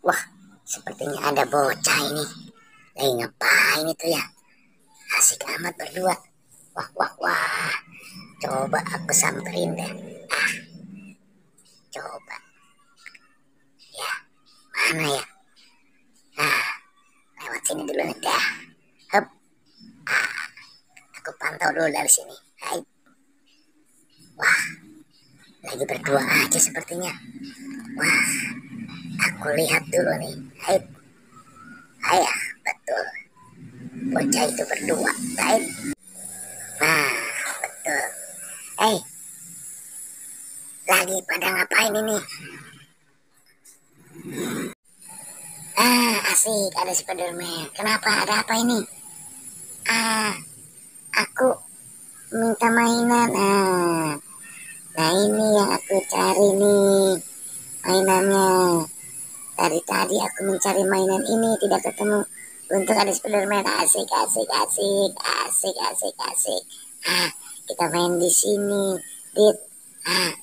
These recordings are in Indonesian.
Wah, sepertinya ada bocah ini. Lagi ngapain itu ya? Asik amat berdua. Wah, wah, wah. Coba aku samperin deh. Ah, coba. Ya, mana ya? Ah, lewat sini dulu nih dah. Hup, aku pantau dulu dari sini. Hai. Wah, lagi berdua aja sepertinya. Wah, aku lihat dulu nih. Hai. Ayah, betul. Bocah itu berdua. Hai. Nah, betul. Hei, lagi pada ngapain ini? Asik, ada Spiderman. Kenapa? Ada apa ini? Aku minta mainan. Nah ini yang aku cari nih mainannya. Dari tadi aku mencari mainan ini tidak ketemu. Untung ada Spiderman. Asik, asik, asik, asik, asik, asik. Kita main di sini, Dit.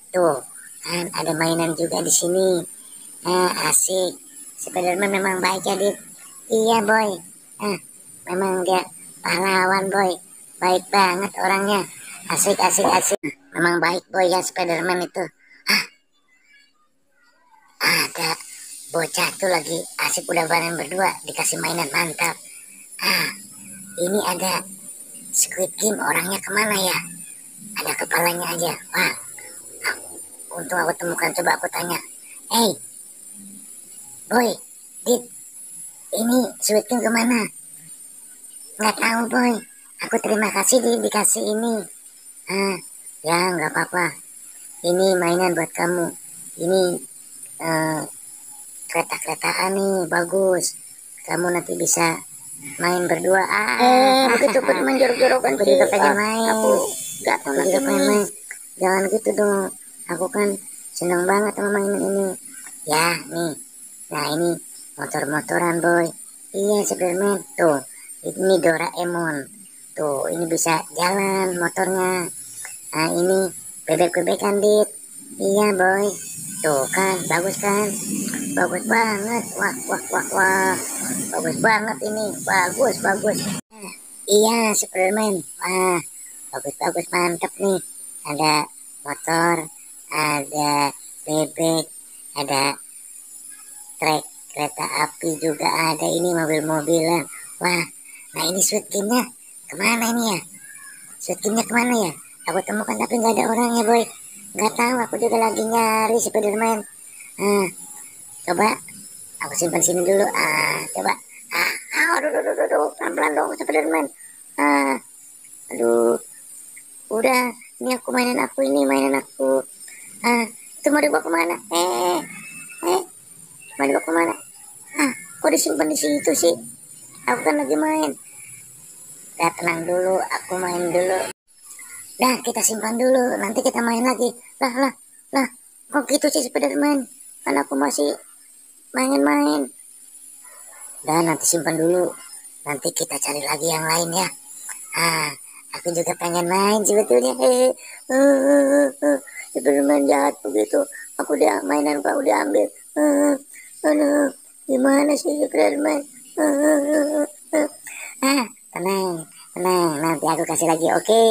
Tuh kan ada mainan juga di sini. Asik. Spiderman memang baik ya, Dit. Iya, boy. Memang dia pahlawan, boy. Baik banget orangnya. Asik, asik, asik. Memang baik, boy, ya Spiderman itu. Ada bocah tuh lagi asik udah bareng berdua. Dikasih mainan mantap. Ini ada Squid Game. Orangnya kemana ya? Ada kepalanya aja. Wah, untung aku temukan. Coba aku tanya. Hey, boy, Dit, ini Squid Game kemana? Nggak tahu, boy. Aku terima kasih dikasih ini. Ya nggak apa-apa. Ini mainan buat kamu. Ini kereta-keretaan nih, bagus. Kamu nanti bisa main berdua. Begitu main jorok-jorokan. Aku juga pengen main. Aku juga pengen main. Jangan gitu dong. Aku kan senang banget sama mainan ini. Ya, nih. Nah, ini motor-motoran, boy. Iya, Superman. Tuh, ini Doraemon. Tuh, ini bisa jalan motornya. Nah, ini bebek-bebekan, Dit. Iya, boy. Tuh kan, bagus kan? Bagus banget. Wah, wah, wah, wah. Bagus banget ini. Bagus, bagus. Iya, Superman. Wah, bagus, bagus, mantap nih. Ada motor, ada bebek, ada trek kereta api juga ada. Ini mobil-mobilan. Wah, nah ini Squid Game-nya kemana ini ya? Squid Game-nya kemana ya? Aku temukan tapi nggak ada orangnya, boy. Nggak tahu, aku juga lagi nyari Spiderman. Coba aku simpan sini dulu. Coba. Aduh, aduh, aduh, aduh, pelan-pelan dong Spiderman. Aduh, udah. Ini aku mainan aku, ini mainan aku. Itu mau dibawa kemana? Mau dibawa kemana? Kok disimpan di situ sih? Aku kan lagi main. Udah, tenang dulu, aku main dulu. Dah, kita simpan dulu, nanti kita main lagi. Lah, kok gitu sih Spiderman? Kan aku masih main-main. Dan nanti simpan dulu. Nanti kita cari lagi yang lain ya. Aku juga pengen main sebetulnya. Spiderman jahat begitu. Aku udah mainan Pak udah ambil. Aduh, gimana sih Spiderman? Tenang, tenang. Nanti aku kasih lagi, oke?